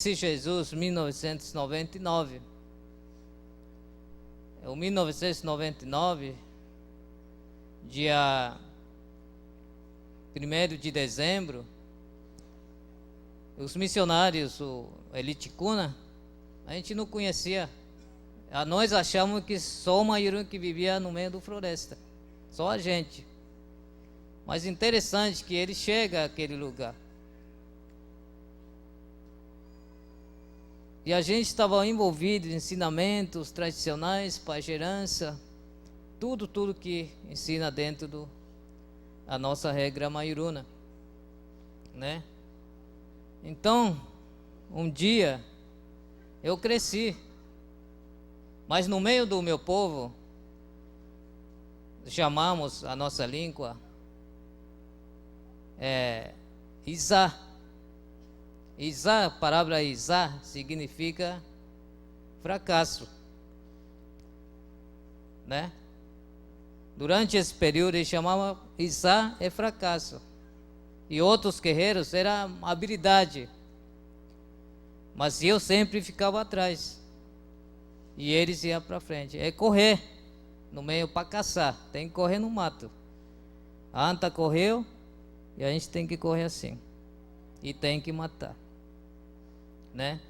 Jesus, 1999. Em 1999, dia 1º de dezembro, os missionários, o Elite Cuna, a gente não conhecia. Nós achamos que só o Mayuru que vivia no meio da floresta, só a gente. Mas interessante que ele chega àquele lugar. E a gente estava envolvido em ensinamentos tradicionais, pajerança, tudo que ensina dentro da nossa regra maiuruna, né? Então, um dia, eu cresci, mas no meio do meu povo, chamamos a nossa língua Izá. Izá, a palavra Izá significa fracasso, né? Durante esse período ele chamava Izá é fracasso, e outros guerreiros era habilidade, mas eu sempre ficava atrás e eles iam para frente. É correr no meio para caçar, tem que correr no mato. A anta correu e a gente tem que correr assim, e tem que matar, né?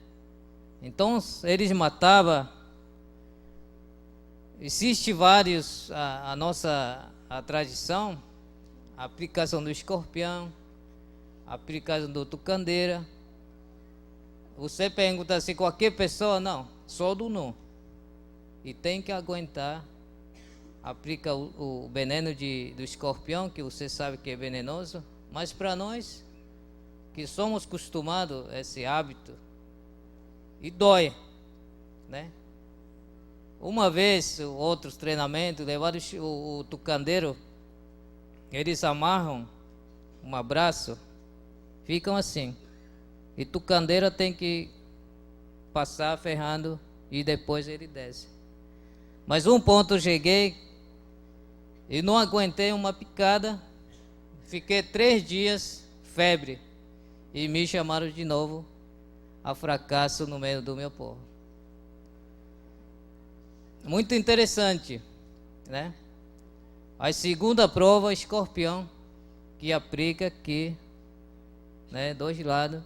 Então eles matavam. Existe vários a tradição, a aplicação do escorpião, a aplicação do tucandeira. Você pergunta assim, qualquer pessoa? Não, só do Nu. E tem que aguentar. Aplica o veneno do escorpião, que você sabe que é venenoso, mas para nós que somos acostumados a esse hábito, e dói, né? Uma vez, outros treinamentos, levaram o tucandeiro, eles amarram um abraço, ficam assim, e tucandeira tem que passar ferrando e depois ele desce. Mas um ponto eu cheguei e não aguentei uma picada, fiquei 3 dias febre e me chamaram de novo a fracasso no meio do meu povo. Muito interessante, né? A segunda prova, escorpião, que aplica aqui, né, 2 lados,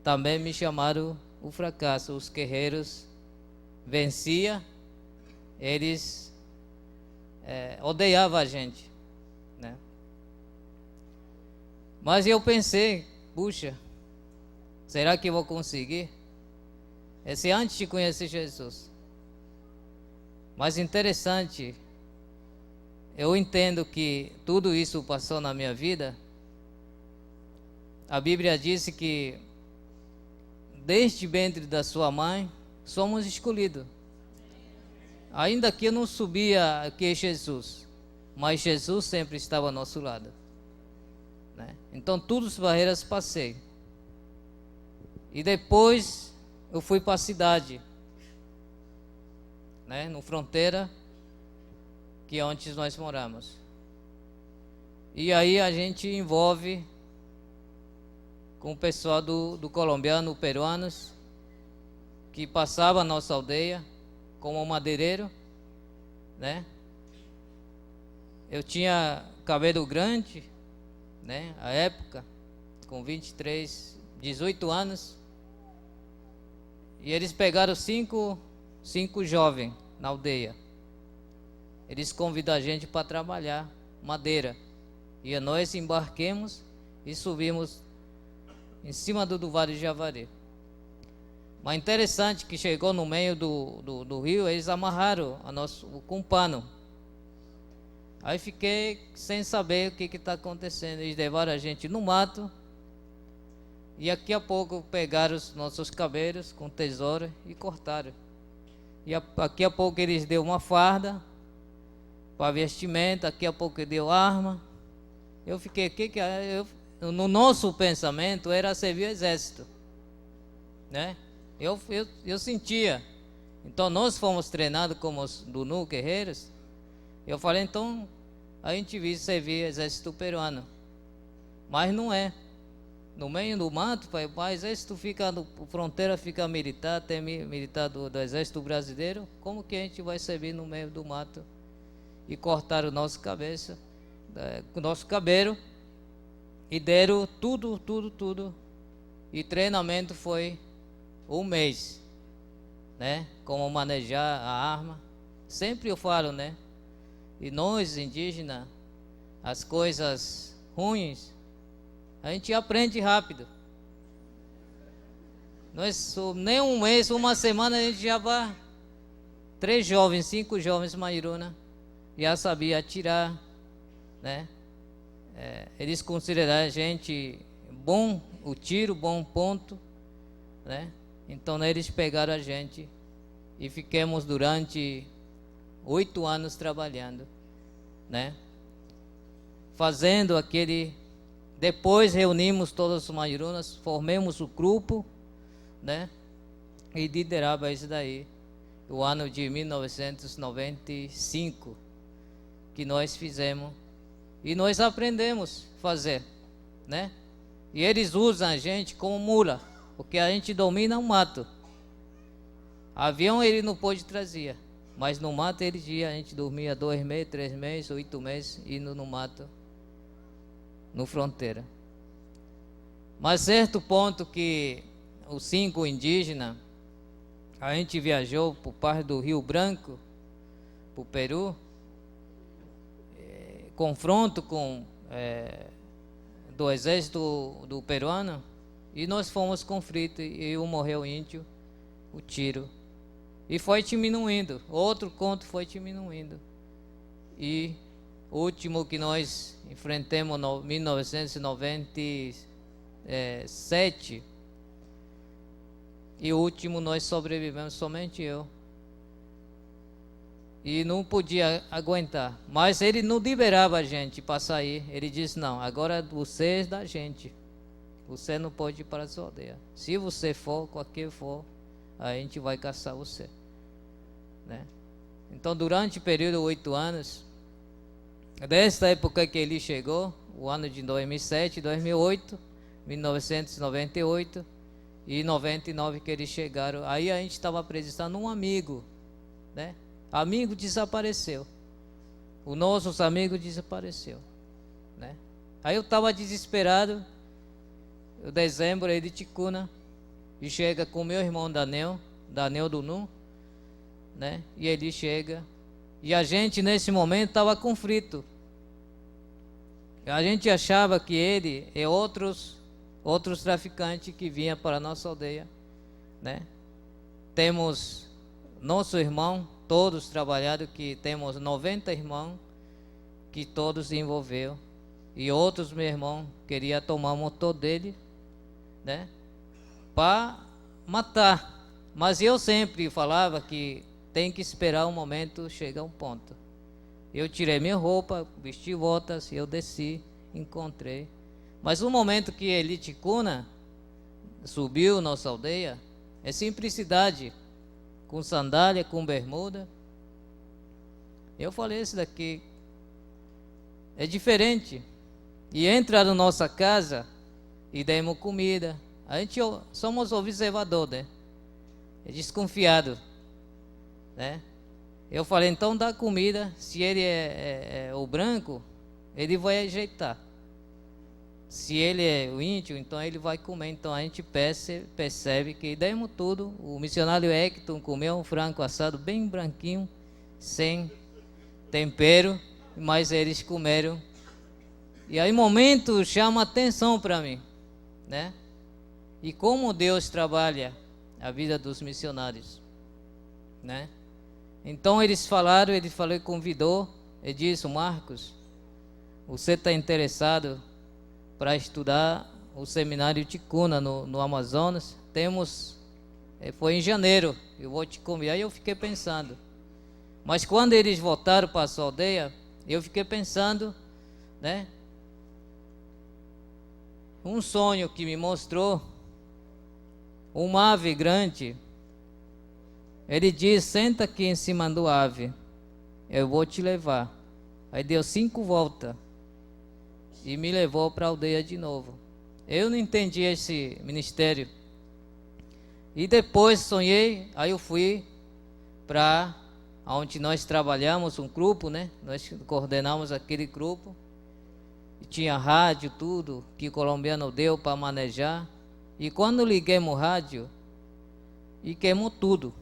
também me chamaram o fracasso. Os guerreiros venciam, eles odiavam a gente, né? Mas eu pensei, puxa, será que eu vou conseguir? Esse é antes de conhecer Jesus. Mas interessante, eu entendo que tudo isso passou na minha vida. A Bíblia diz que desde o ventre da sua mãe somos escolhidos. Ainda que eu não sabia que é Jesus, mas Jesus sempre estava ao nosso lado, né? Então todas as barreiras passei. E depois eu fui para a cidade, né, no fronteira, que é onde nós moramos. E aí a gente envolve com o pessoal do colombiano, peruanos, que passava a nossa aldeia como madeireiro, né? Eu tinha cabelo grande, né, à época, com 18 anos, e eles pegaram cinco jovens na aldeia. Eles convidam a gente para trabalhar madeira, e nós embarquemos e subimos em cima do Vale de Javari. Mas interessante que chegou no meio do rio, eles amarraram com um pano. Aí fiquei sem saber o que está acontecendo. Eles levaram a gente no mato, e daqui a pouco pegaram os nossos cabelos com tesoura e cortaram. E daqui a pouco eles deu uma farda para vestimenta, daqui a pouco deu arma. Eu fiquei, no nosso pensamento era servir o exército, né? Eu sentia. Então nós fomos treinados como os do Nu guerreiros. Eu falei, então a gente viu servir o exército peruano, mas não é. no meio do mato, pai, o exército fica, a fronteira fica militar, tem militar do exército brasileiro, como que a gente vai subir no meio do mato e cortar o nosso cabeça, o nosso cabelo, e deram tudo, e treinamento foi um mês, né, como manejar a arma, sempre eu falo, né, e nós indígenas, as coisas ruins, a gente aprende rápido. Nós, nem um mês, uma semana, a gente já vai. 3 jovens, 5 jovens Mairuna já sabia atirar, né? Eles consideraram a gente bom, o tiro, bom ponto, né? Então eles pegaram a gente e ficamos durante 8 anos trabalhando, né? Fazendo aquele. Depois reunimos todos os Mairunas, formamos o grupo, né? E liderava isso daí. O ano de 1995 que nós fizemos e nós aprendemos a fazer, né? E eles usam a gente como mula, porque a gente domina o mato. Avião ele não pôde trazer, mas no mato ele ia, a gente dormia 2 meses, 3 meses, 8 meses indo no mato. No fronteira. Mas certo ponto que os 5 indígenas, a gente viajou por parte do Rio Branco, para o Peru, confronto com do exército do peruano, e nós fomos conflito, e um morreu índio, o tiro, e foi diminuindo, outro conto foi diminuindo, e o último que nós enfrentamos em 1997, e o último nós sobrevivemos, somente eu. E não podia aguentar. Mas ele não liberava a gente para sair. Ele disse, não, agora você é da gente. Você não pode ir para a sua aldeia. Se você for, qualquer for, a gente vai caçar você, né? Então, durante o período de 8 anos, desta época que ele chegou, o ano de 2007, 2008, 1998 e 99 que eles chegaram, aí a gente estava apresentando um amigo, né? Amigo desapareceu, o nossos amigos desapareceu, né? Aí eu estava desesperado, em dezembro aí de Ticuna, e chega com meu irmão Daniel Dunu, né? E ele chega, e a gente nesse momento estava conflito. A gente achava que ele e outros traficantes que vinham para a nossa aldeia, né? Temos nosso irmão, todos trabalhados, que temos 90 irmãos, que todos se envolveu, e outros, meu irmão, queria tomar o motor dele, né? Para matar. Mas eu sempre falava que tem que esperar um momento, chegar um ponto. Eu tirei minha roupa, vesti botas, eu desci, encontrei. Mas o momento que ele Ticuna subiu nossa aldeia, é simplicidade, com sandália, com bermuda. Eu falei, esse daqui é diferente. E entra na nossa casa e demos comida. A gente somos observador, né? É desconfiado, né? Eu falei, então dá comida, se ele é o branco, ele vai ajeitar. Se ele é o índio, então ele vai comer. Então a gente percebe que demos tudo. O missionário Hector comeu um frango assado bem branquinho, sem tempero, mas eles comeram. E aí momento chama atenção para mim, né? E como Deus trabalha a vida dos missionários, né? Então eles falaram, ele falou, convidou, ele disse, Marcos, você está interessado para estudar o seminário Ticuna no Amazonas? Temos, foi em janeiro, eu vou te convidar. E eu fiquei pensando, mas quando eles voltaram para a sua aldeia, eu fiquei pensando, né? Um sonho que me mostrou, uma ave grande. Ele diz, senta aqui em cima do ave, eu vou te levar. Aí deu 5 voltas e me levou para a aldeia de novo. Eu não entendi esse ministério. E depois sonhei, aí eu fui para onde nós trabalhamos, um grupo, né? Nós coordenamos aquele grupo. E tinha rádio, tudo, que o colombiano deu para manejar. E quando liguemos o rádio, e queimou tudo.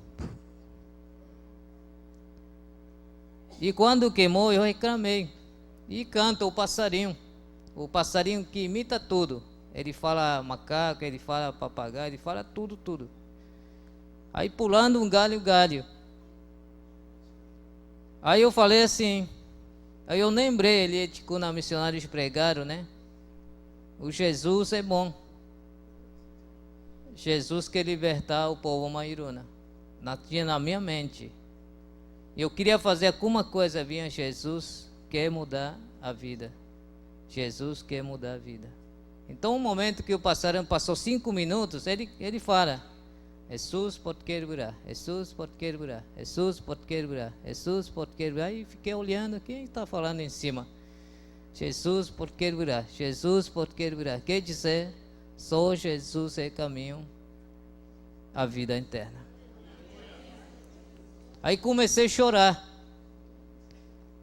E quando queimou, eu reclamei. E canta o passarinho que imita tudo. Ele fala macaco, ele fala papagaio, ele fala tudo, tudo. Aí pulando um galho, galho. Aí eu falei assim, aí eu lembrei, ele quando missionários pregaram, né? O Jesus é bom. Jesus quer libertar o povo mairuna. Tinha na minha mente. Eu queria fazer alguma coisa, vinha Jesus quer mudar a vida. Jesus quer mudar a vida. Então, o momento que o passarinho passou 5 minutos, ele fala: Jesus pode quebrar, Jesus pode quebrar, Jesus pode quebrar, Jesus pode quebrar. Aí fiquei olhando, quem está falando em cima? Jesus pode quebrar, Jesus pode quebrar. Quer dizer, só Jesus é caminho à vida eterna. Aí comecei a chorar.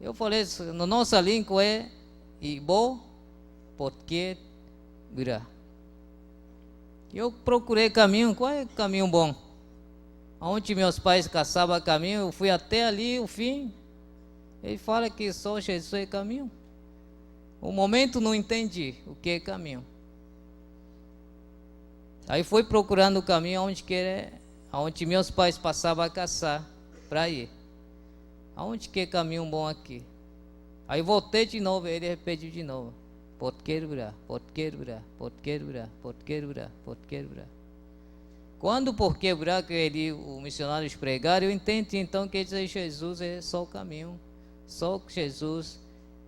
Eu falei, na nossa língua é Ibo porque virá. Eu procurei caminho, qual é o caminho bom? Onde meus pais caçavam caminho, eu fui até ali, o fim. Ele fala que só Jesus é caminho. O momento não entendi o que é caminho. Aí fui procurando o caminho onde meus pais passavam a caçar para ir. Aonde que é caminho bom aqui? Aí voltei de novo, ele repetiu de novo. Pode quebrar, pode quebrar, pode quebrar, pode quebrar, pode quebrar. Quando por quebrar que o missionário pregaram, eu entendi então que Jesus é só o caminho. Só Jesus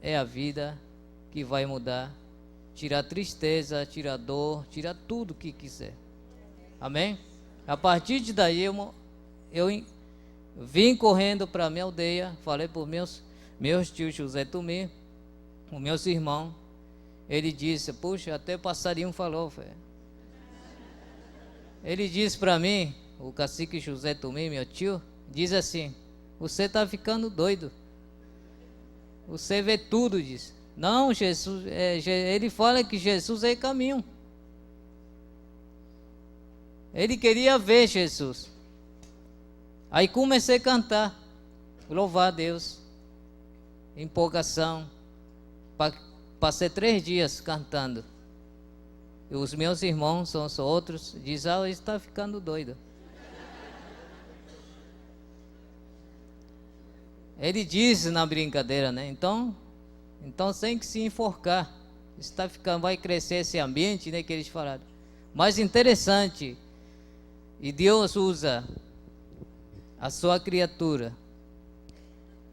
é a vida que vai mudar. Tirar tristeza, tirar dor, tirar tudo que quiser. Amém? A partir de daí eu vim correndo para a minha aldeia, falei para os meus tios José Tumi, os meus irmãos. Ele disse, puxa, até passarinho falou. Ele disse para mim, o cacique José Tumi, meu tio, diz assim, você está ficando doido. Você vê tudo, diz. Não, Jesus, ele fala que Jesus é caminho. Ele queria ver Jesus. Aí comecei a cantar, louvar a Deus, empolgação. Passei 3 dias cantando. E os meus irmãos, são outros, dizem, ele está ficando doido. Ele disse na brincadeira, né? Então tem que se enforcar. Vai crescer esse ambiente, né, que eles falaram. Mas interessante, e Deus usa a sua criatura.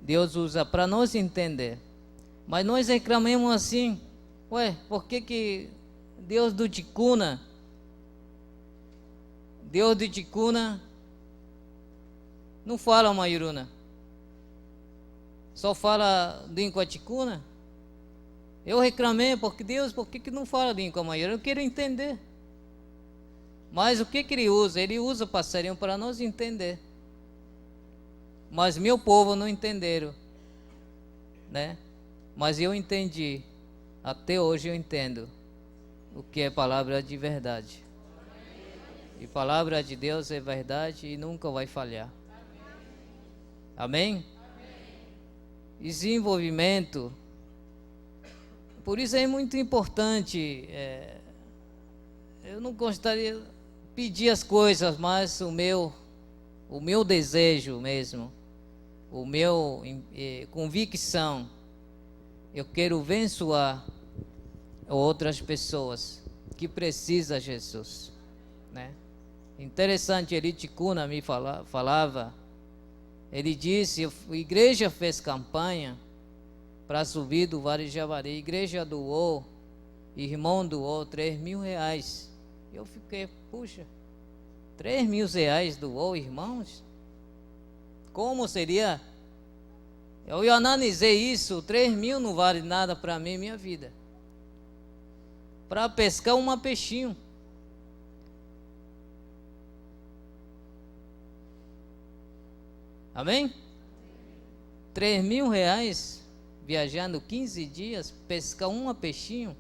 Deus usa para nós entender. Mas nós reclamamos assim, por que Deus do Ticuna não fala mairuna? Só fala língua ticuna? Eu reclamei, porque Deus, por que não fala língua mairuna? Eu quero entender. Mas o que ele usa? Ele usa passarinho para nós entender. Mas meu povo não entenderam, né? Mas eu entendi, até hoje eu entendo o que é palavra de verdade. E palavra de Deus é verdade e nunca vai falhar. Amém? Desenvolvimento. Por isso é muito importante. Eu não gostaria de pedir as coisas, mas o meu desejo mesmo, o meu convicção, eu quero abençoar outras pessoas que precisam de Jesus, né? Interessante, ele Ticuna me falava, ele disse, a igreja fez campanha para subir do Vale de Javari, a igreja doou, irmão doou R$3.000. Eu fiquei, puxa, R$3.000 doou, irmãos? Como seria? Eu analisei isso, 3.000 não vale nada para mim, minha vida. para pescar um peixinho. Amém? 3.000 reais viajando 15 dias, pescar um peixinho.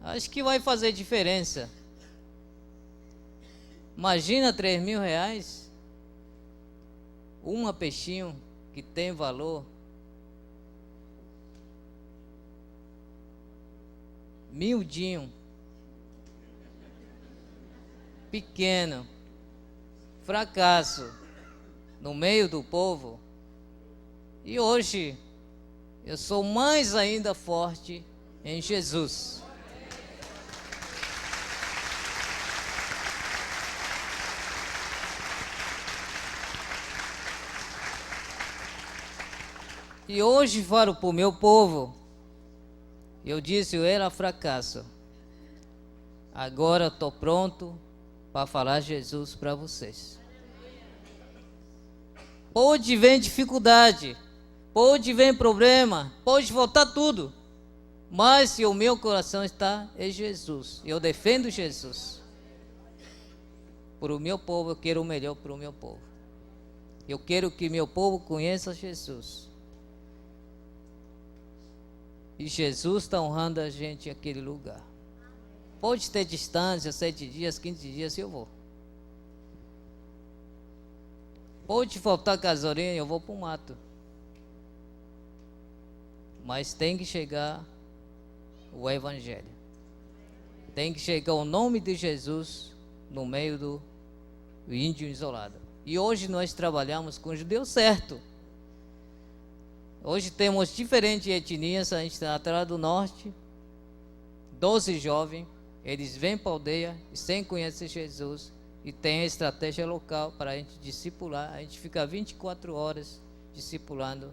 Acho que vai fazer diferença. Imagina 3.000 reais, um peixinho que tem valor. Miudinho, pequeno, fracasso no meio do povo. E hoje eu sou mais ainda forte em Jesus. E hoje falo para o meu povo, eu disse, eu era fracasso. Agora estou pronto para falar Jesus para vocês. Pode vir dificuldade, pode vir problema, pode faltar tudo. Mas se o meu coração está em Jesus, eu defendo Jesus. Para o meu povo, eu quero o melhor para o meu povo. Eu quero que meu povo conheça Jesus. E Jesus está honrando a gente naquele lugar. Pode ter distância, 7 dias, 15 dias, eu vou. Pode faltar gasolina, eu vou para o mato. Mas tem que chegar o Evangelho. Tem que chegar o nome de Jesus no meio do índio isolado. E hoje nós trabalhamos com o judeu certo. Hoje temos diferentes etnias, a gente está atrás do norte, 12 jovens, eles vêm para a aldeia e sem conhecer Jesus, e tem a estratégia local para a gente discipular, a gente fica 24 horas discipulando,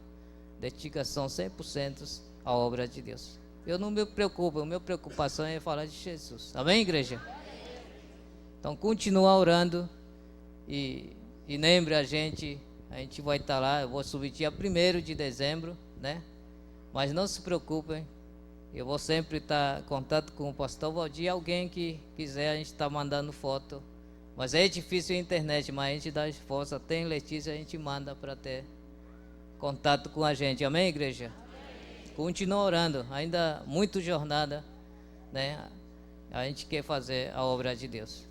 dedicação 100% à obra de Deus. Eu não me preocupo, a minha preocupação é falar de Jesus, amém, igreja? Então continua orando e lembre a gente vai estar lá, eu vou subir dia 1º de dezembro, né? Mas não se preocupem, eu vou sempre estar em contato com o pastor Valdir, alguém que quiser, a gente está mandando foto. Mas é difícil a internet, mas a gente dá força, tem Letícia, a gente manda para ter contato com a gente, amém, igreja? Amém. Continua orando, ainda muito jornada, né? A gente quer fazer a obra de Deus.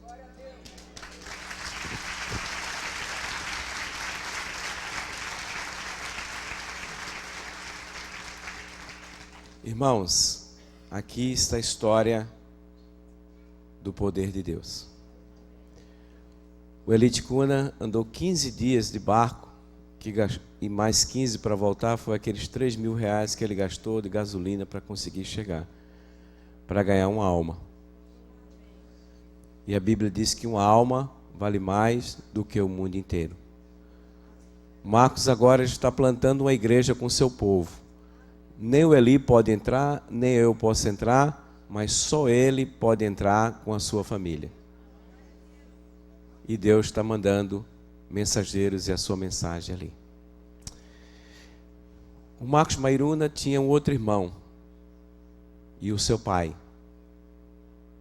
Irmãos, aqui está a história do poder de Deus. O Eli Ticuna andou 15 dias de barco e mais 15 para voltar, foi aqueles 3.000 reais que ele gastou de gasolina para conseguir chegar, para ganhar uma alma. E a Bíblia diz que uma alma vale mais do que o mundo inteiro. Marcos agora está plantando uma igreja com seu povo. Nem o Eli pode entrar, nem eu posso entrar, mas só ele pode entrar com a sua família. E Deus está mandando mensageiros e a sua mensagem ali. O Marcos Mairuna tinha um outro irmão e o seu pai.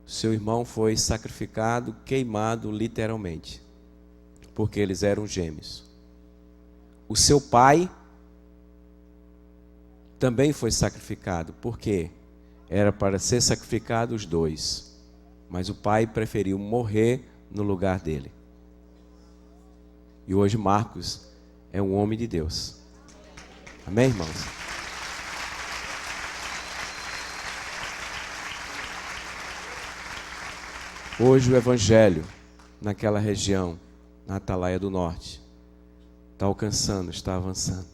Seu irmão foi sacrificado, queimado literalmente, porque eles eram gêmeos. O seu pai também foi sacrificado, porque era para ser sacrificado os dois, mas o pai preferiu morrer no lugar dele. E hoje Marcos é um homem de Deus. Amém, irmãos? Hoje o Evangelho naquela região, na Atalaia do Norte, está alcançando, está avançando.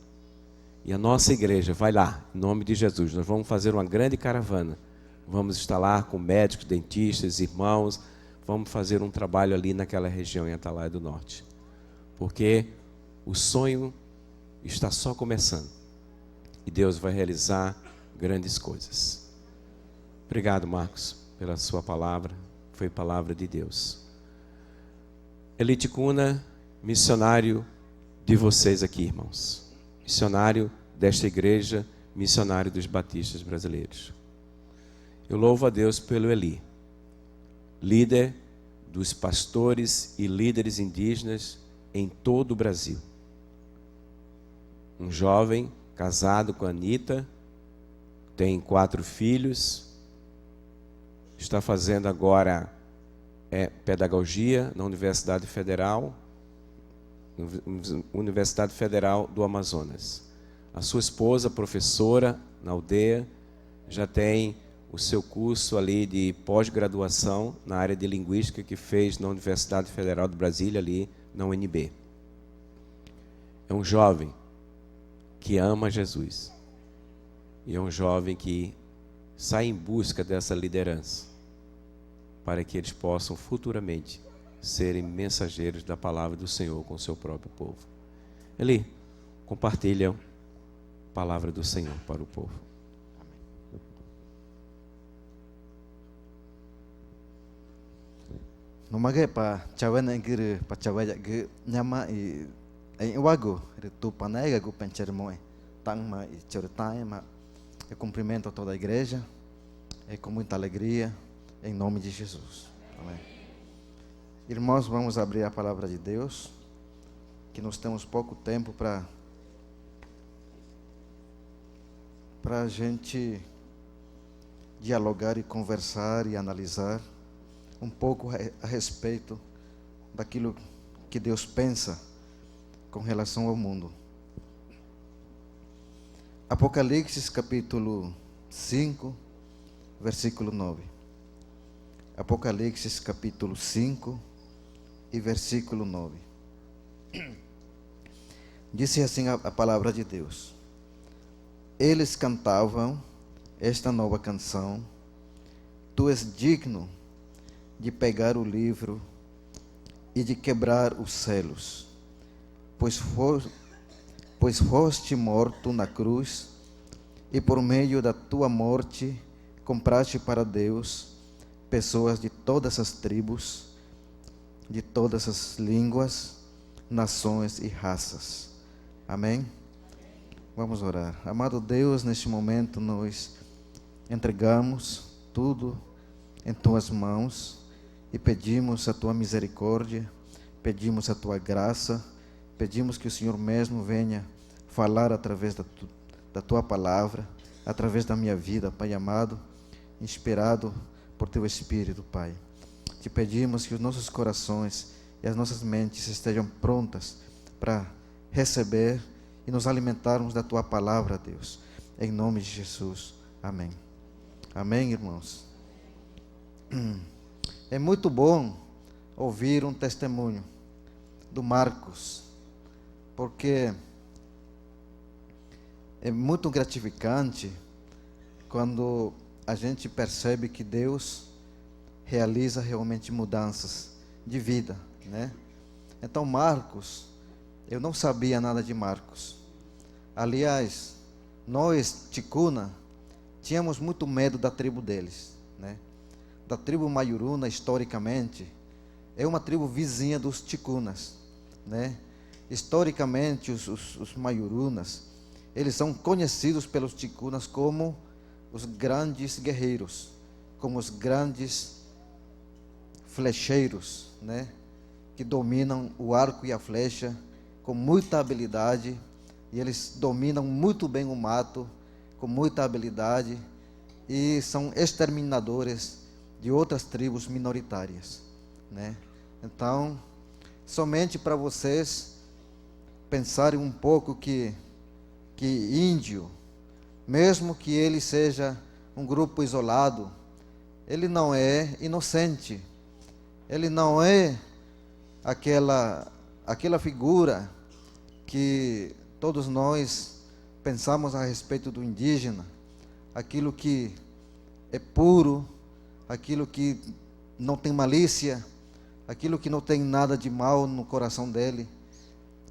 E a nossa igreja vai lá, em nome de Jesus. Nós vamos fazer uma grande caravana. Vamos estar lá com médicos, dentistas, irmãos. Vamos fazer um trabalho ali naquela região, em Atalaia do Norte. Porque o sonho está só começando. E Deus vai realizar grandes coisas. Obrigado, Marcos, pela sua palavra. Foi palavra de Deus. Eli Ticuna, missionário de vocês aqui, irmãos. Missionário desta igreja, missionário dos batistas brasileiros. Eu louvo a Deus pelo Eli, líder dos pastores e líderes indígenas em todo o Brasil. Um jovem casado com a Anitta, tem 4 filhos, está fazendo agora pedagogia na Universidade Federal do Amazonas. A sua esposa, professora na aldeia, já tem o seu curso ali de pós-graduação na área de linguística que fez na Universidade Federal de Brasília, ali na UNB. É um jovem que ama Jesus. E é um jovem que sai em busca dessa liderança, para que eles possam futuramente serem mensageiros da palavra do Senhor com o seu próprio povo. Eli, compartilha a palavra do Senhor para o povo. Nomage pa cawen engir pa cawaya ge nyama e wago tu panega gu pencermoe tang ma e certai ma eu cumprimento toda a igreja com muita alegria em nome de Jesus. Amém. Irmãos, vamos abrir a palavra de Deus, que nós temos pouco tempo para a gente dialogar e conversar e analisar um pouco a respeito daquilo que Deus pensa com relação ao mundo. Apocalipse capítulo 5, versículo 9. Apocalipse capítulo 5 e versículo 9. Disse assim a palavra de Deus: eles cantavam esta nova canção: tu és digno de pegar o livro e de quebrar os selos, pois foste morto na cruz, e por meio da tua morte compraste para Deus pessoas de todas as tribos, de todas as línguas, nações e raças. Amém? Vamos orar. Amado Deus, neste momento nós entregamos tudo em tuas mãos e pedimos a tua misericórdia, pedimos a tua graça, pedimos que o Senhor mesmo venha falar através da tua palavra, através da minha vida, Pai amado, inspirado por teu Espírito, Pai. Te pedimos que os nossos corações e as nossas mentes estejam prontas para receber e nos alimentarmos da tua palavra, Deus, em nome de Jesus. Amém. Amém, irmãos. É muito bom ouvir um testemunho do Marcos, porque é muito gratificante quando a gente percebe que Deus realiza realmente mudanças de vida, né? Então, Marcos, eu não sabia nada de Marcos. Aliás, nós, Ticuna, tínhamos muito medo da tribo deles, né? Da tribo Maiuruna, historicamente, é uma tribo vizinha dos Ticunas, né? Historicamente, os Maiurunas, eles são conhecidos pelos Ticunas como os grandes guerreiros, como os grandes flecheiros, né? Que dominam o arco e a flecha com muita habilidade, e eles dominam muito bem o mato com muita habilidade, e são exterminadores de outras tribos minoritárias, né? Então, somente para vocês pensarem um pouco que índio, mesmo que ele seja um grupo isolado, ele não é inocente, ele não é aquela figura que todos nós pensamos a respeito do indígena, aquilo que é puro, aquilo que não tem malícia, aquilo que não tem nada de mal no coração dele.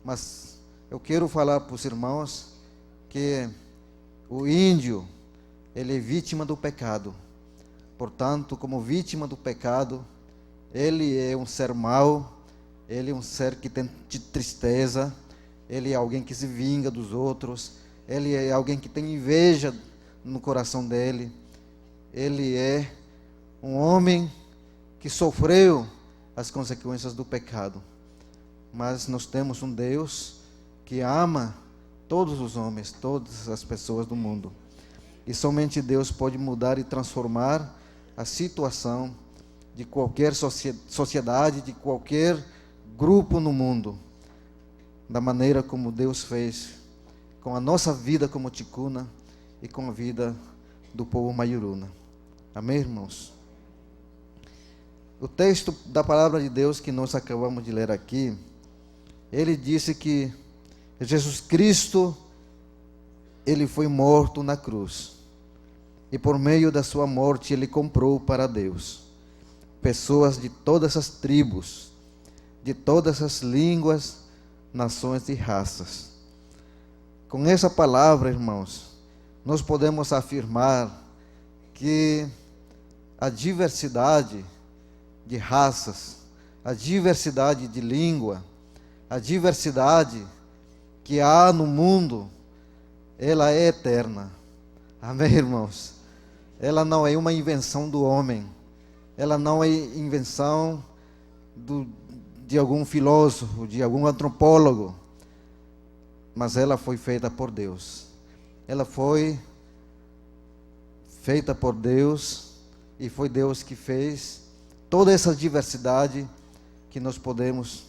Mas eu quero falar para os irmãos que o índio, ele é vítima do pecado. Portanto, como vítima do pecado, ele é um ser mau, ele é um ser que tem tristeza, ele é alguém que se vinga dos outros, ele é alguém que tem inveja no coração dele, ele é um homem que sofreu as consequências do pecado. Mas nós temos um Deus que ama todos os homens, todas as pessoas do mundo. E somente Deus pode mudar e transformar a situação de qualquer sociedade, de qualquer grupo no mundo, da maneira como Deus fez com a nossa vida como ticuna e com a vida do povo maiuruna. Amém, irmãos? O texto da palavra de Deus que nós acabamos de ler aqui, ele disse que Jesus Cristo, ele foi morto na cruz. E por meio da sua morte, ele comprou para Deus pessoas de todas as tribos, de todas as línguas, nações e raças. Com essa palavra, irmãos, nós podemos afirmar que a diversidade de raças, a diversidade de língua, a diversidade que há no mundo, ela é eterna. Amém, irmãos? Ela não é uma invenção do homem, ela não é invenção de algum filósofo, de algum antropólogo, mas ela foi feita por Deus. Ela foi feita por Deus e foi Deus que fez toda essa diversidade que nós podemos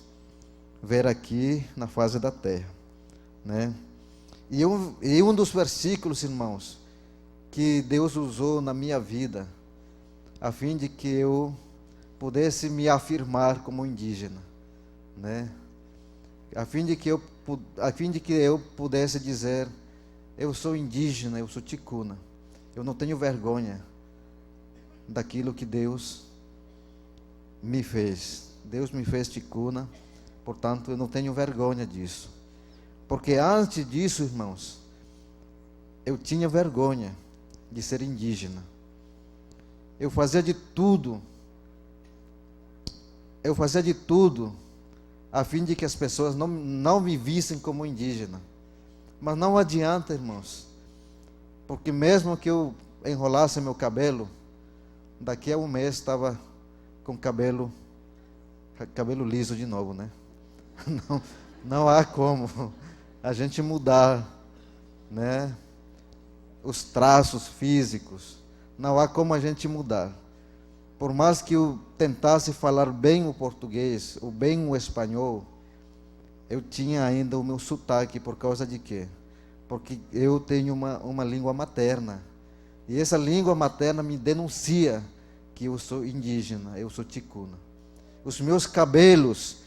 ver aqui na face da terra, né? E um dos versículos, irmãos, que Deus usou na minha vida, a fim de que eu pudesse me afirmar como indígena, né? A fim de que eu pudesse dizer: eu sou indígena, eu sou ticuna, eu não tenho vergonha daquilo que Deus me fez. Deus me fez ticuna, portanto eu não tenho vergonha disso. Porque antes disso, irmãos, eu tinha vergonha de ser indígena. Eu fazia de tudo a fim de que as pessoas não me vissem como indígena. Mas não adianta, irmãos, porque mesmo que eu enrolasse meu cabelo, daqui a um mês estava com cabelo liso de novo, né? Não há como a gente mudar, né, os traços físicos. Não há como a gente mudar. Por mais que eu tentasse falar bem o português, ou bem o espanhol, eu tinha ainda o meu sotaque. Por causa de quê? Porque eu tenho uma língua materna. E essa língua materna me denuncia que eu sou indígena, eu sou ticuna. Os meus cabelos,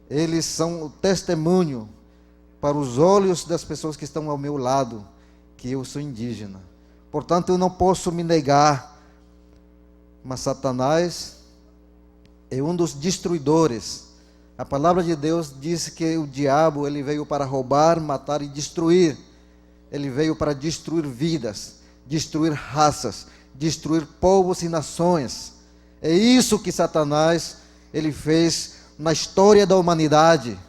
eles são o testemunho para os olhos das pessoas que estão ao meu lado, que eu sou indígena. Portanto, eu não posso me negar. Mas Satanás é um dos destruidores. A palavra de Deus diz que o diabo, ele veio para roubar, matar e destruir. Ele veio para destruir vidas, destruir raças, destruir povos e nações. É isso que Satanás, ele fez na história da humanidade.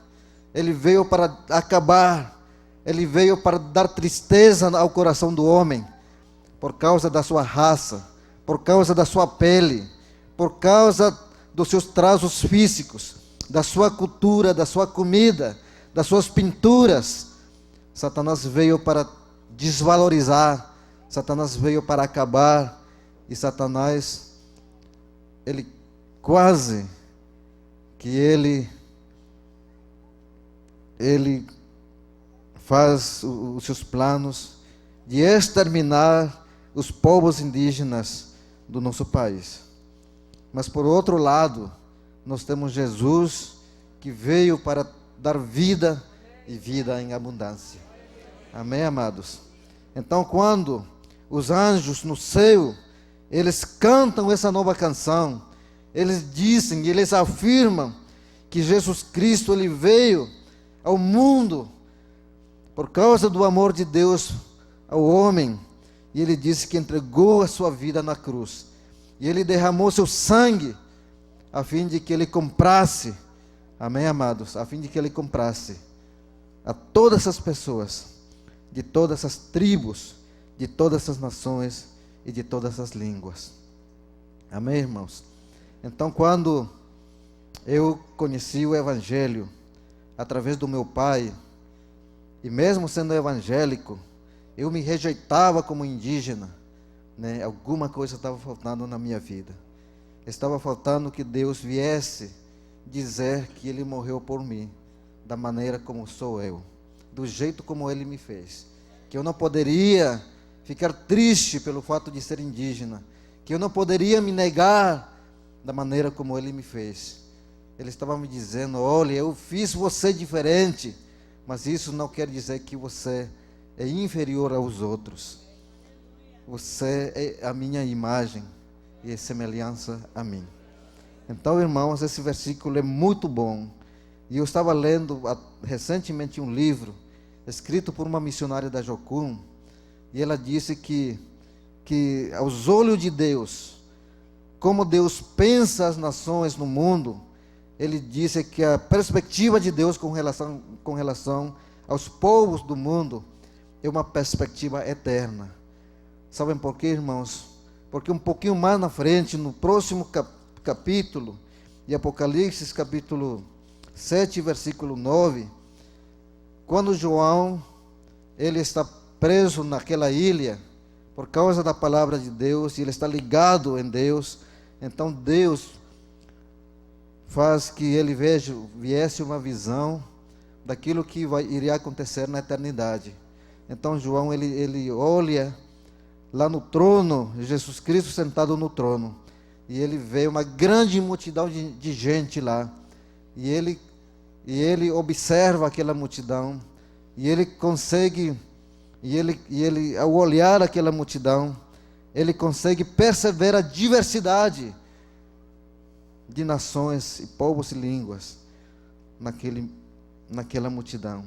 Ele veio para acabar, ele veio para dar tristeza ao coração do homem, por causa da sua raça, por causa da sua pele, por causa dos seus traços físicos, da sua cultura, da sua comida, das suas pinturas. Satanás veio para desvalorizar, Satanás veio para acabar, e Satanás, ele quase que ele faz os seus planos de exterminar os povos indígenas do nosso país. Mas por outro lado, nós temos Jesus, que veio para dar vida e vida em abundância. Amém, amados? Então, quando os anjos no céu, eles cantam essa nova canção, eles dizem, eles afirmam que Jesus Cristo, ele veio ao mundo por causa do amor de Deus ao homem. E ele disse que entregou a sua vida na cruz. E ele derramou seu sangue a fim de que ele comprasse, amém, amados? A fim de que ele comprasse a todas as pessoas, de todas as tribos, de todas as nações e de todas as línguas. Amém, irmãos? Então, quando eu conheci o Evangelho através do meu pai, e mesmo sendo evangélico, eu me rejeitava como indígena, né? Alguma coisa estava faltando na minha vida. Estava faltando que Deus viesse dizer que Ele morreu por mim, da maneira como sou eu, do jeito como Ele me fez. Que eu não poderia ficar triste pelo fato de ser indígena, que eu não poderia me negar da maneira como Ele me fez. Ele estava me dizendo: olha, eu fiz você diferente, mas isso não quer dizer que você é inferior aos outros. Você é a minha imagem e é semelhança a mim. Então, irmãos, esse versículo é muito bom. E eu estava lendo recentemente um livro escrito por uma missionária da Jocum, e ela disse que aos olhos de Deus, como Deus pensa as nações no mundo, ele disse que a perspectiva de Deus com relação aos povos do mundo é uma perspectiva eterna. Sabem por quê, irmãos? Porque um pouquinho mais na frente, no próximo capítulo, de Apocalipse, capítulo 7, versículo 9, quando João, ele está preso naquela ilha, por causa da palavra de Deus, e ele está ligado em Deus, então Deus faz que ele viesse uma visão daquilo que iria acontecer na eternidade. Então João, ele olha lá no trono, Jesus Cristo sentado no trono, e ele vê uma grande multidão de gente lá, e ele observa aquela multidão, e ele consegue, ao olhar aquela multidão, ele consegue perceber a diversidade de nações e povos e línguas naquela multidão.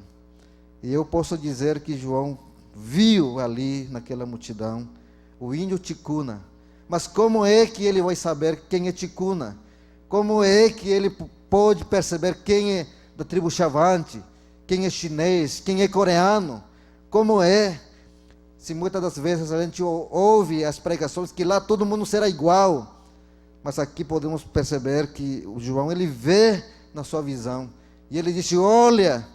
E eu posso dizer que João viu ali naquela multidão o índio Ticuna. Mas como é que ele vai saber quem é Ticuna? Como é que ele pode perceber quem é da tribo Xavante, quem é chinês, quem é coreano? Como é? Se muitas das vezes a gente ouve as pregações que lá todo mundo será igual, mas aqui podemos perceber que o João, ele vê na sua visão, e ele disse: olha,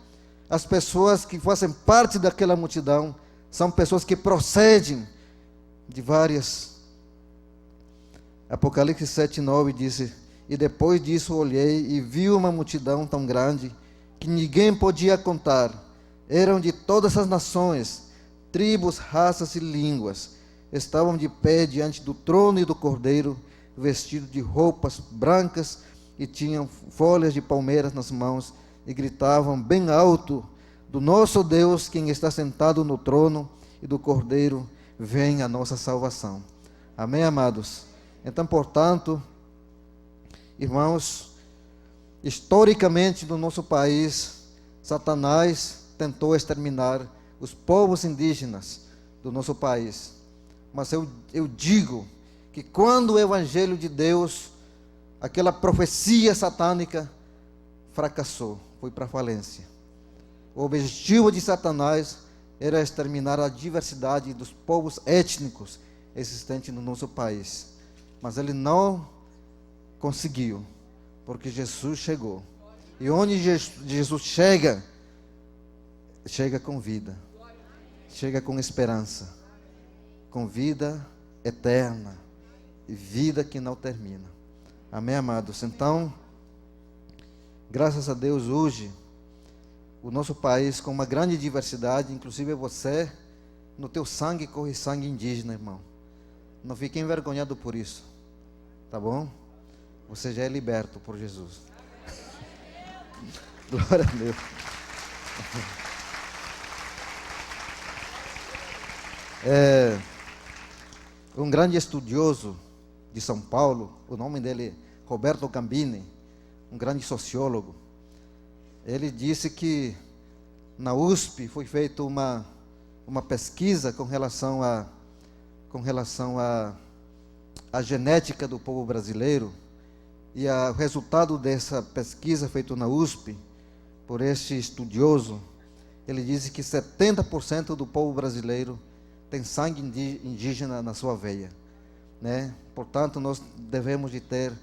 as pessoas que fazem parte daquela multidão são pessoas que procedem de várias. Apocalipse 7:9 disse: e depois disso olhei e vi uma multidão tão grande que ninguém podia contar. Eram de todas as nações, tribos, raças e línguas. Estavam de pé diante do trono e do Cordeiro, vestidos de roupas brancas, e tinham folhas de palmeiras nas mãos, e gritavam bem alto: do nosso Deus, quem está sentado no trono, e do Cordeiro, vem a nossa salvação. Amém, amados? Então, portanto, irmãos, historicamente no nosso país, Satanás tentou exterminar os povos indígenas do nosso país. Mas eu digo que quando o Evangelho de Deus, aquela profecia satânica, fracassou, foi para a falência. O objetivo de Satanás era exterminar a diversidade dos povos étnicos existentes no nosso país. Mas ele não conseguiu, porque Jesus chegou. E onde Jesus chega, chega com vida, chega com esperança, com vida eterna e vida que não termina. Amém, amados? Então, graças a Deus, hoje, o nosso país com uma grande diversidade, inclusive você, no teu sangue corre sangue indígena, irmão. Não fique envergonhado por isso, tá bom? Você já é liberto por Jesus. Glória a Deus. Um grande estudioso de São Paulo, o nome dele é Roberto Gambini, um grande sociólogo. Ele disse que na USP foi feita uma pesquisa com relação à genética do povo brasileiro, e o resultado dessa pesquisa feita na USP por este estudioso, ele disse que 70% do povo brasileiro tem sangue indígena na sua veia, né? Portanto, nós devemos de ter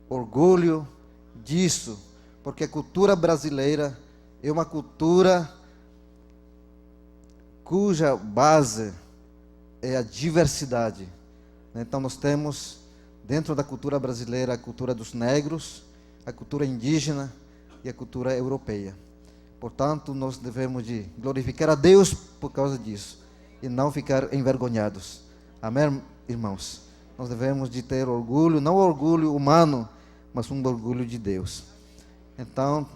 orgulho disso, porque a cultura brasileira é uma cultura cuja base é a diversidade, né? Então nós temos dentro da cultura brasileira a cultura dos negros, a cultura indígena e a cultura europeia. Portanto, nós devemos de glorificar a Deus por causa disso e não ficar envergonhados. Amém, irmãos? Nós devemos de ter orgulho, não orgulho humano, mas um orgulho de Deus. Então,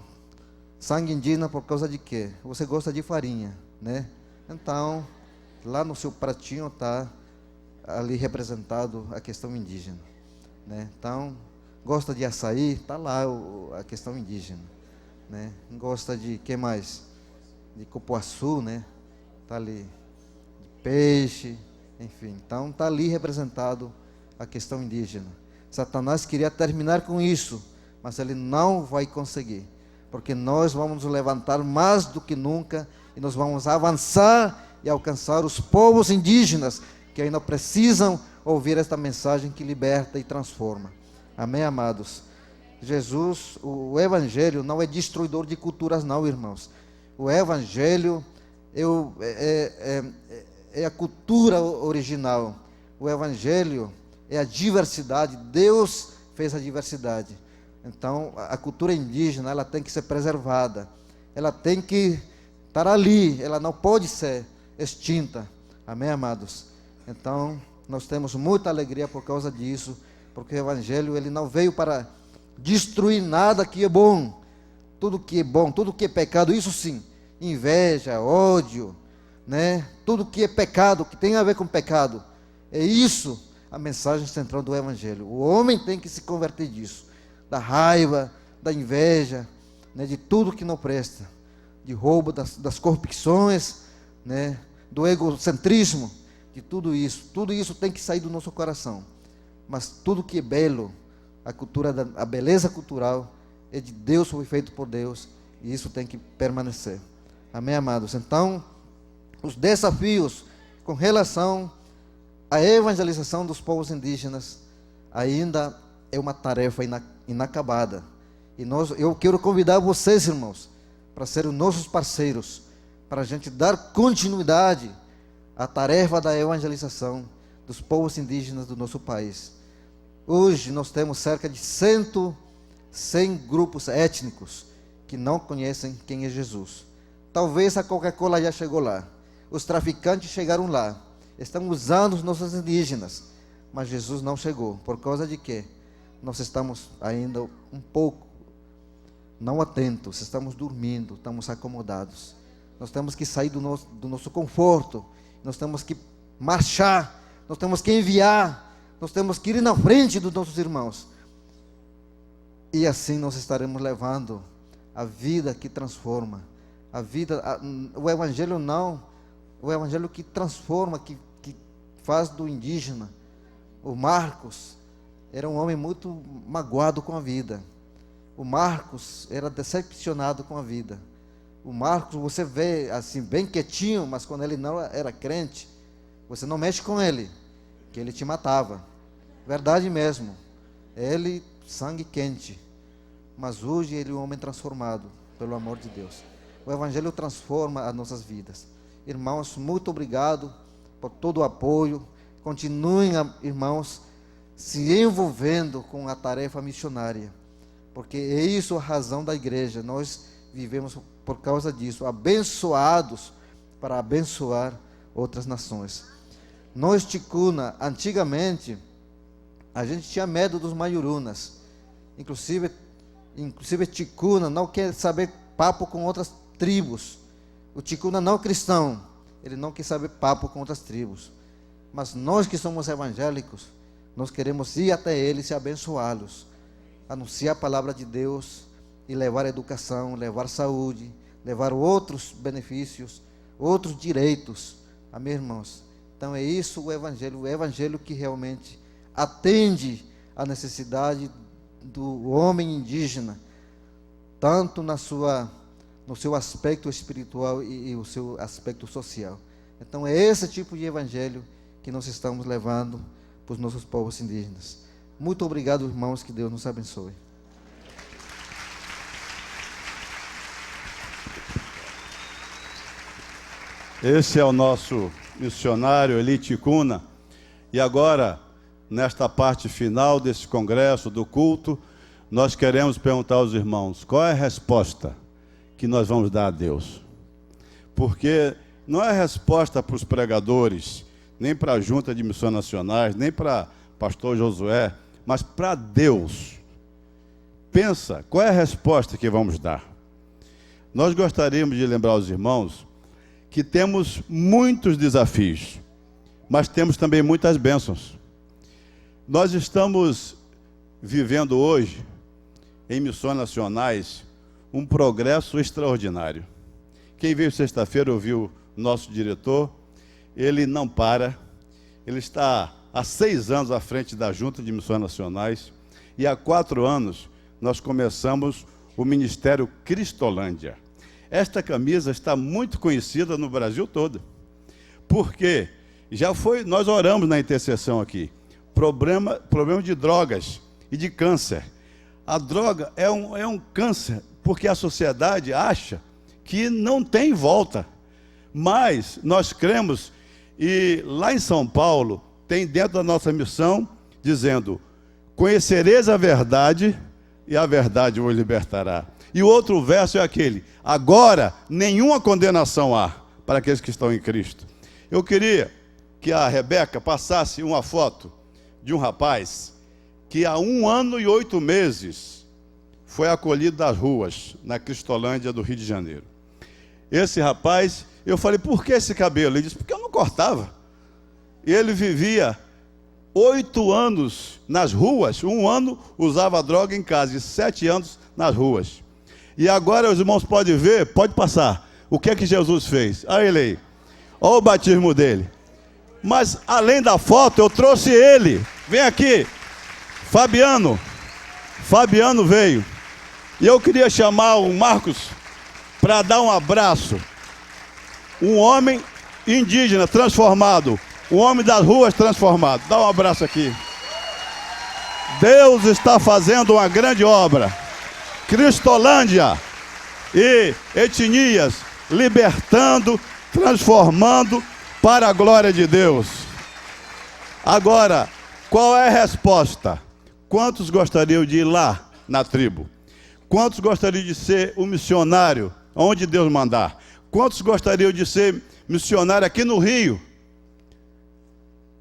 sangue indígena por causa de quê? Você gosta de farinha, né? Então, lá no seu pratinho está ali representado a questão indígena, né? Então, gosta de açaí, está lá a questão indígena, né? Gosta de, que mais? De cupuaçu, né? Está ali, de peixe, enfim. Então, está ali representado a questão indígena. Satanás queria terminar com isso, mas ele não vai conseguir, porque nós vamos nos levantar mais do que nunca e nós vamos avançar e alcançar os povos indígenas que ainda precisam ouvir esta mensagem que liberta e transforma. Amém, amados? Jesus, o Evangelho não é destruidor de culturas não, irmãos. O Evangelho é a cultura original. O Evangelho é a diversidade. Deus fez a diversidade. Então, a cultura indígena, ela tem que ser preservada. Ela tem que estar ali. Ela não pode ser extinta. Amém, amados? Então, nós temos muita alegria por causa disso, porque o Evangelho, ele não veio para destruir nada que é bom. Tudo que é bom, tudo que é pecado, isso sim, inveja, ódio, né? Tudo que é pecado, que tem a ver com pecado, é isso a mensagem central do Evangelho. O homem tem que se converter disso, da raiva, da inveja, né? De tudo que não presta, de roubo, das corrupções, né? Do egocentrismo, de tudo isso tem que sair do nosso coração. Mas tudo que é belo, a beleza cultural é de Deus, foi feito por Deus, e isso tem que permanecer. Amém, amados? Então, os desafios com relação à evangelização dos povos indígenas ainda é uma tarefa inacabada. E eu quero convidar vocês, irmãos, para serem nossos parceiros, para a gente dar continuidade à tarefa da evangelização dos povos indígenas do nosso país. Hoje nós temos cerca de 100 grupos étnicos que não conhecem quem é Jesus. Talvez a Coca-Cola já chegou lá, os traficantes chegaram lá, estão usando os nossos indígenas, mas Jesus não chegou. Por causa de quê? Nós estamos ainda um pouco não atentos, estamos dormindo, estamos acomodados. Nós temos que sair do nosso conforto, nós temos que marchar, nós temos que enviar, nós temos que ir na frente dos nossos irmãos. E assim nós estaremos levando a vida que transforma. O Evangelho não, o Evangelho que transforma, que faz do indígena. O Marcos era um homem muito magoado com a vida. O Marcos era decepcionado com a vida. O Marcos, você vê assim, bem quietinho, mas quando ele não era crente, você não mexe com ele, que ele te matava. Verdade mesmo. Ele, sangue quente. Mas hoje ele é um homem transformado pelo amor de Deus. O Evangelho transforma as nossas vidas. Irmãos, muito obrigado por todo o apoio. Continuem, irmãos, se envolvendo com a tarefa missionária, porque é isso a razão da igreja. Nós vivemos por causa disso, abençoados para abençoar outras nações. Nós, ticuna, antigamente, a gente tinha medo dos maiurunas. Inclusive ticuna não quer saber papo com outras tribos. O ticuna não cristão, ele não quer saber papo com outras tribos. Mas nós que somos evangélicos, nós queremos ir até eles e abençoá-los, anunciar a palavra de Deus e levar educação, levar saúde, levar outros benefícios, outros direitos. Amém, irmãos? Então é isso o Evangelho que realmente atende à necessidade do homem indígena, tanto no seu aspecto espiritual e o seu aspecto social. Então é esse tipo de evangelho que nós estamos levando para os nossos povos indígenas. Muito obrigado, irmãos, que Deus nos abençoe. Esse é o nosso missionário Eli Ticuna. E agora, nesta parte final desse congresso, do culto, nós queremos perguntar aos irmãos, qual é a resposta que nós vamos dar a Deus? Porque não é resposta para os pregadores, nem para a Junta de Missões Nacionais, nem para pastor Josué, mas para Deus. Pensa, qual é a resposta que vamos dar? Nós gostaríamos de lembrar aos irmãos que temos muitos desafios, mas temos também muitas bênçãos. Nós estamos vivendo hoje, em Missões Nacionais, um progresso extraordinário. Quem veio sexta-feira ouviu o nosso diretor, ele não para, ele está há 6 anos à frente da Junta de Missões Nacionais, e há 4 anos nós começamos o Ministério Cristolândia. Esta camisa está muito conhecida no Brasil todo, porque nós oramos na intercessão aqui, problema de drogas e de câncer. A droga é um câncer, porque a sociedade acha que não tem volta, mas nós cremos, e lá em São Paulo, tem dentro da nossa missão, dizendo, conhecereis a verdade, e a verdade vos libertará. E o outro verso é aquele, agora nenhuma condenação há para aqueles que estão em Cristo. Eu queria que a Rebeca passasse uma foto de um rapaz que há 1 ano e 8 meses foi acolhido das ruas, na Cristolândia do Rio de Janeiro. Esse rapaz, eu falei, por que esse cabelo? Ele disse, porque eu não cortava. Ele vivia 8 anos nas ruas, 1 ano usava droga em casa, e 7 anos nas ruas. E agora os irmãos podem ver, pode passar, o que é que Jesus fez. Olha ele aí, olha o batismo dele. Mas além da foto, eu trouxe ele, vem aqui, Fabiano veio. E eu queria chamar o Marcos para dar um abraço. Um homem indígena transformado, um homem das ruas transformado. Dá um abraço aqui. Deus está fazendo uma grande obra. Cristolândia e etnias libertando, transformando para a glória de Deus. Agora, qual é a resposta? Quantos gostariam de ir lá na tribo? Quantos gostariam de ser um missionário onde Deus mandar? Quantos gostariam de ser missionário aqui no Rio?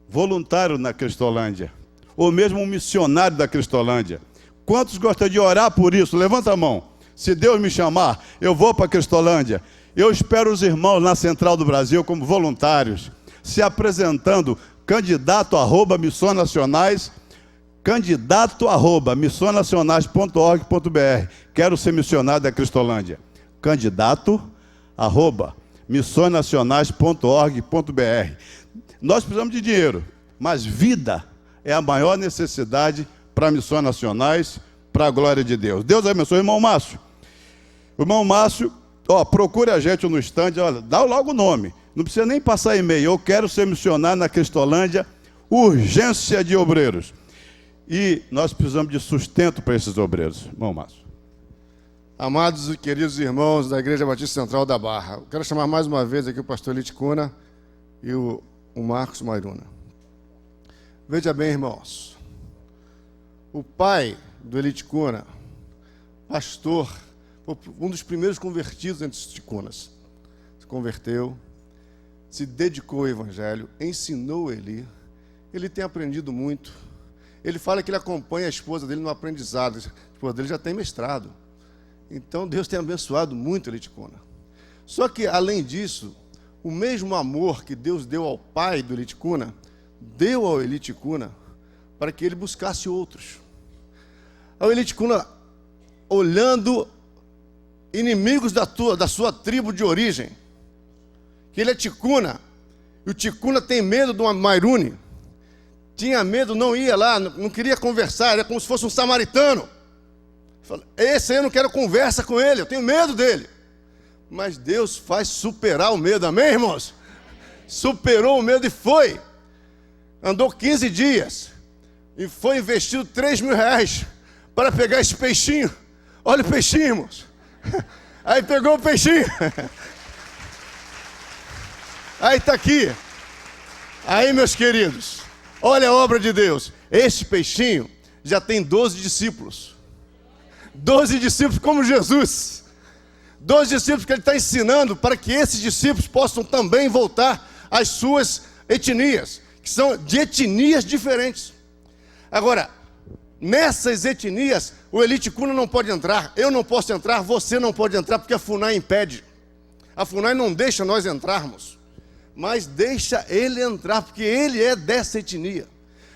Voluntário na Cristolândia, ou mesmo um missionário da Cristolândia. Quantos gostariam de orar por isso? Levanta a mão. Se Deus me chamar, eu vou para a Cristolândia. Eu espero os irmãos na Central do Brasil como voluntários, se apresentando, candidato@missõesnacionais, candidato@missõesnacionais.org.br. Quero ser missionário da Cristolândia. Candidato@missõesnacionais.org.br. Nós precisamos de dinheiro, mas vida é a maior necessidade para Missões Nacionais, para a glória de Deus. Deus abençoe, irmão Márcio. Irmão Márcio, procure a gente no estande, olha, dá logo o nome. Não precisa nem passar e-mail. Eu quero ser missionário na Cristolândia, urgência de obreiros. E nós precisamos de sustento para esses obreiros. Irmão Márcio. Amados e queridos irmãos da Igreja Batista Central da Barra, eu quero chamar mais uma vez aqui o pastor Eli Ticuna e o Marcos Mairuna. Veja bem, irmãos, o pai do Eli Ticuna, pastor, um dos primeiros convertidos entre os Ticunas, se converteu, se dedicou ao Evangelho, ensinou ele tem aprendido muito. Ele fala que ele acompanha a esposa dele no aprendizado, a esposa dele já tem mestrado. Então Deus tem abençoado muito Eli Ticuna. Só que, além disso, o mesmo amor que Deus deu ao pai do Eli Ticuna, deu ao Eli Ticuna para que ele buscasse outros. O Eli Ticuna, olhando inimigos da sua tribo de origem, que ele é Ticuna, e o Ticuna tem medo de uma Mairune, tinha medo, não ia lá, não queria conversar, era como se fosse um samaritano. Esse aí eu não quero conversa com ele, eu tenho medo dele. Mas Deus faz superar o medo, amém, irmãos? superou o medo e foi. Andou 15 dias e foi investido R$3.000 para pegar esse peixinho. Olha o peixinho, irmãos. Aí pegou o peixinho. Aí está aqui. Aí, meus queridos, olha a obra de Deus. Esse peixinho já tem 12 discípulos. 12 discípulos como Jesus. 12 discípulos que ele está ensinando para que esses discípulos possam também voltar às suas etnias, que são de etnias diferentes. Agora, nessas etnias, o Elite Cuna não pode entrar, eu não posso entrar, você não pode entrar, porque a FUNAI impede. A FUNAI não deixa nós entrarmos, mas deixa ele entrar, porque ele é dessa etnia.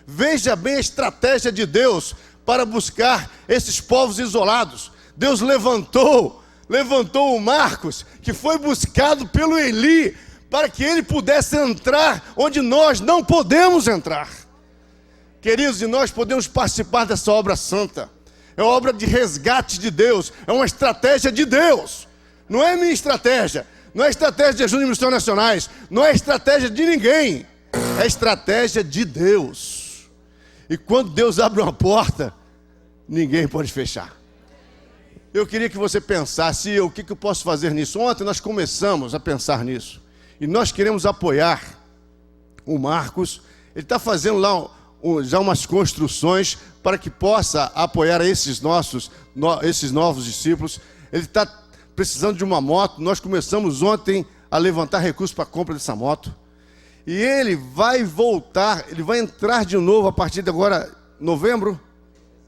Veja bem a estratégia de Deus para buscar esses povos isolados. Deus levantou o Marcos, que foi buscado pelo Eli, para que ele pudesse entrar onde nós não podemos entrar. Queridos, e nós podemos participar dessa obra santa. É uma obra de resgate de Deus, é uma estratégia de Deus. Não é minha estratégia, não é estratégia de ajuda em missões nacionais, não é estratégia de ninguém, é estratégia de Deus. E quando Deus abre uma porta, ninguém pode fechar. Eu queria que você pensasse, o que eu posso fazer nisso? Ontem nós começamos a pensar nisso. E nós queremos apoiar o Marcos. Ele está fazendo lá já umas construções para que possa apoiar esses novos discípulos. Ele está precisando de uma moto. Nós começamos ontem a levantar recursos para a compra dessa moto. E ele vai voltar, ele vai entrar de novo a partir de agora,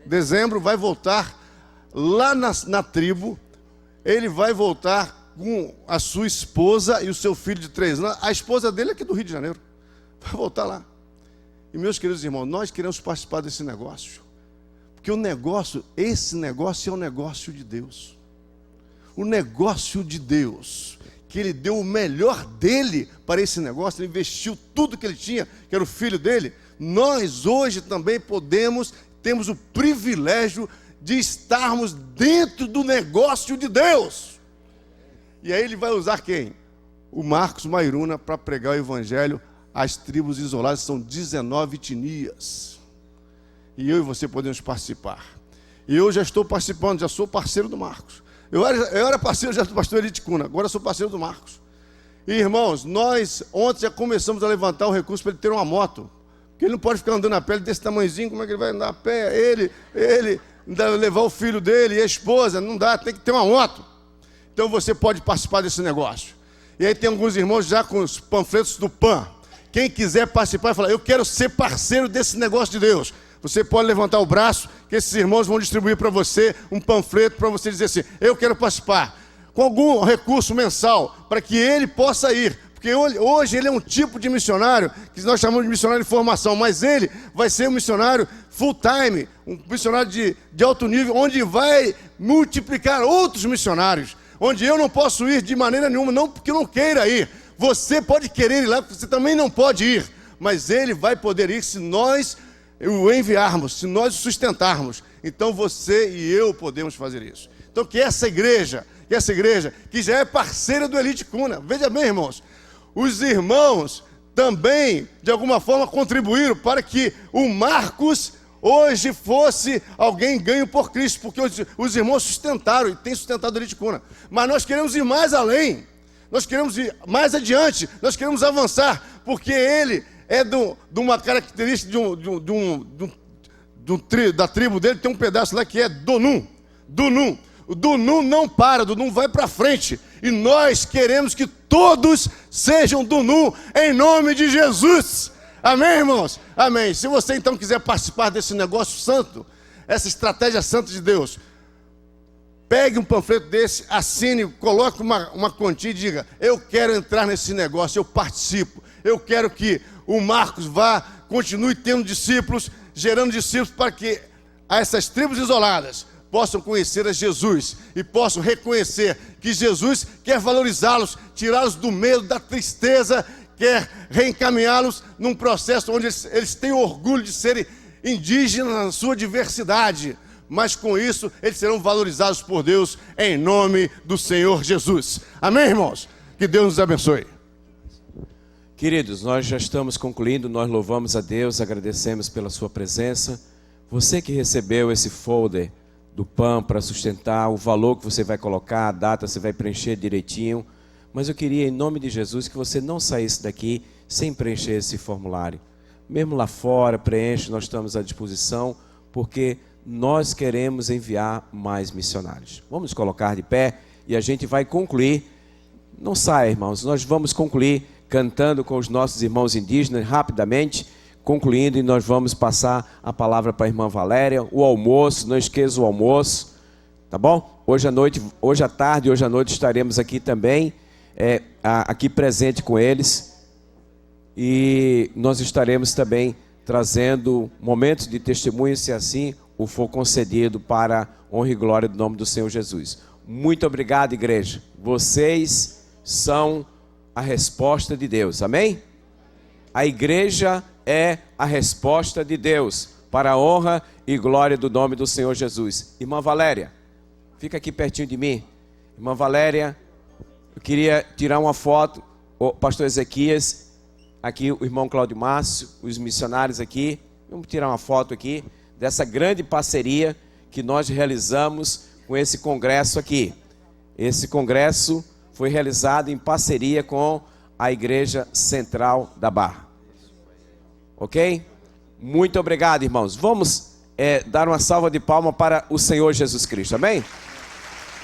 dezembro, vai voltar lá na tribo. Ele vai voltar com a sua esposa e o seu filho de 3 anos. A esposa dele é aqui do Rio de Janeiro. Vai voltar lá. E meus queridos irmãos, nós queremos participar desse negócio. Porque esse negócio é o negócio de Deus. O negócio de Deus, que ele deu o melhor dele para esse negócio, ele investiu tudo que ele tinha, que era o filho dele. Nós hoje também temos o privilégio de estarmos dentro do negócio de Deus. E aí ele vai usar quem? O Marcos Mairuna para pregar o evangelho às tribos isoladas. São 19 etnias. E eu e você podemos participar. E eu já estou participando, já sou parceiro do Marcos. Eu era parceiro já do pastor Elite Cuna, agora sou parceiro do Marcos. E irmãos, nós ontem já começamos a levantar o recurso para ele ter uma moto. Porque ele não pode ficar andando a pé desse tamanhozinho, como é que ele vai andar a pé? Ele levar o filho dele e a esposa, não dá, tem que ter uma moto. Então você pode participar desse negócio. E aí tem alguns irmãos já com os panfletos do PAN. Quem quiser participar e falar, eu quero ser parceiro desse negócio de Deus. Você pode levantar o braço, que esses irmãos vão distribuir para você um panfleto para você dizer assim, eu quero participar. Com algum recurso mensal, para que ele possa ir. Porque hoje ele é um tipo de missionário, que nós chamamos de missionário de formação, mas ele vai ser um missionário full time, um missionário de alto nível, onde vai multiplicar outros missionários, onde eu não posso ir de maneira nenhuma, não porque eu não queira ir. Você pode querer ir lá, você também não pode ir, mas ele vai poder ir se nós o enviarmos, se nós o sustentarmos. Então você e eu podemos fazer isso. Então que essa igreja, que já é parceira do Elite Cuna, veja bem, irmãos, os irmãos também, de alguma forma, contribuíram para que o Marcos hoje fosse alguém ganho por Cristo, porque os irmãos sustentaram e têm sustentado o Elite Cuna. Mas nós queremos ir mais além, nós queremos ir mais adiante, nós queremos avançar, porque ele é de uma característica da tribo dele, tem um pedaço lá que é Donum. O Donum não para, o Donum vai para frente. E nós queremos que todos sejam Donum, em nome de Jesus. Amém, irmãos? Amém. Se você então quiser participar desse negócio santo, essa estratégia santa de Deus, pegue um panfleto desse, assine, coloque uma quantia e diga, eu quero entrar nesse negócio, eu participo. Eu quero que o Marcos continue tendo discípulos, gerando discípulos para que essas tribos isoladas possam conhecer a Jesus e possam reconhecer que Jesus quer valorizá-los, tirá-los do medo, da tristeza, quer reencaminhá-los num processo onde eles têm orgulho de serem indígenas na sua diversidade, mas com isso eles serão valorizados por Deus em nome do Senhor Jesus. Amém, irmãos? Que Deus nos abençoe. Queridos, nós já estamos concluindo, nós louvamos a Deus, agradecemos pela sua presença. Você que recebeu esse folder do PAN para sustentar, o valor que você vai colocar, a data você vai preencher direitinho. Mas eu queria, em nome de Jesus, que você não saísse daqui sem preencher esse formulário. Mesmo lá fora, preenche, nós estamos à disposição, porque nós queremos enviar mais missionários. Vamos colocar de pé e a gente vai concluir. Não saia, irmãos, nós vamos concluir cantando com os nossos irmãos indígenas rapidamente, concluindo, e nós vamos passar a palavra para a irmã Valéria, o almoço, não esqueça o almoço, tá bom? Hoje à tarde, hoje à noite estaremos aqui também, aqui presente com eles, e nós estaremos também trazendo momentos de testemunho, se assim o for concedido, para a honra e glória do nome do Senhor Jesus. Muito obrigado, igreja. Vocês são a resposta de Deus, amém? A igreja é a resposta de Deus para a honra e glória do nome do Senhor Jesus. Irmã Valéria, fica aqui pertinho de mim. Irmã Valéria, eu queria tirar uma foto. O pastor Ezequias, aqui o irmão Cláudio Márcio, os missionários aqui. Vamos tirar uma foto aqui dessa grande parceria que nós realizamos com esse congresso aqui. Esse congresso foi realizado em parceria com a Igreja Central da Barra. Ok? Muito obrigado, irmãos. Vamos dar uma salva de palmas para o Senhor Jesus Cristo, amém?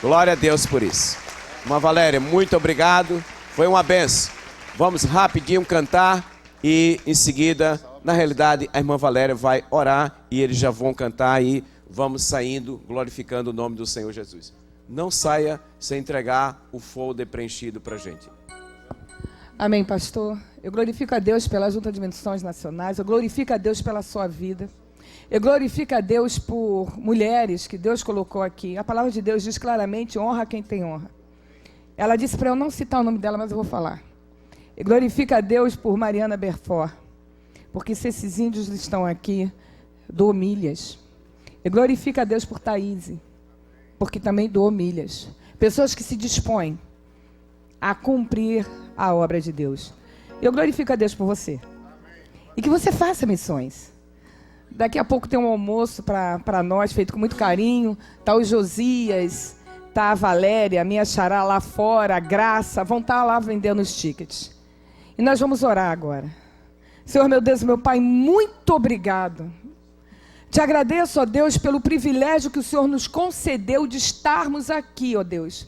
Glória a Deus por isso. Irmã Valéria, muito obrigado. Foi uma benção. Vamos rapidinho cantar e em seguida, na realidade, a irmã Valéria vai orar e eles já vão cantar e vamos saindo, glorificando o nome do Senhor Jesus. Não saia sem entregar o folder preenchido para a gente. Amém, pastor. Eu glorifico a Deus pela Junta de Missões Nacionais, eu glorifico a Deus pela sua vida, eu glorifico a Deus por mulheres que Deus colocou aqui. A palavra de Deus diz claramente, honra quem tem honra. Ela disse para eu não citar o nome dela, mas eu vou falar. Eu glorifico a Deus por Mariana Berfort, porque se esses índios estão aqui, dou milhas. Eu glorifico a Deus por Thaís, porque também dou milhas. Pessoas que se dispõem a cumprir a obra de Deus. Eu glorifico a Deus por você. E que você faça missões. Daqui a pouco tem um almoço para nós, feito com muito carinho. Está o Josias, está a Valéria, a minha xará lá fora, a Graça, vão estar lá vendendo os tickets. E nós vamos orar agora. Senhor, meu Deus, meu Pai, muito obrigado. Te agradeço, ó Deus, pelo privilégio que o Senhor nos concedeu de estarmos aqui, ó Deus.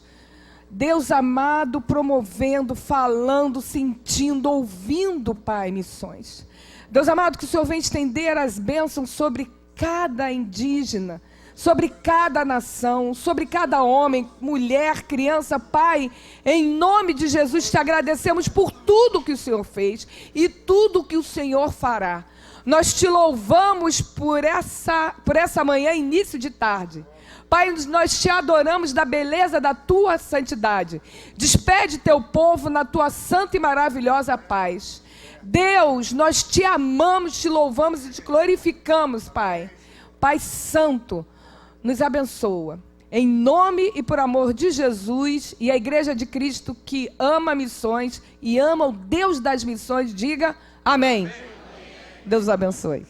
Deus amado, promovendo, falando, sentindo, ouvindo, Pai, missões. Deus amado, que o Senhor venha estender as bênçãos sobre cada indígena, sobre cada nação, sobre cada homem, mulher, criança, Pai. Em nome de Jesus, te agradecemos por tudo que o Senhor fez e tudo que o Senhor fará. Nós te louvamos por essa manhã, início de tarde. Pai, nós te adoramos da beleza da tua santidade. Despede teu povo na tua santa e maravilhosa paz. Deus, nós te amamos, te louvamos e te glorificamos, Pai. Pai Santo, nos abençoa. Em nome e por amor de Jesus e a Igreja de Cristo que ama missões e ama o Deus das missões, diga amém. Deus os abençoe.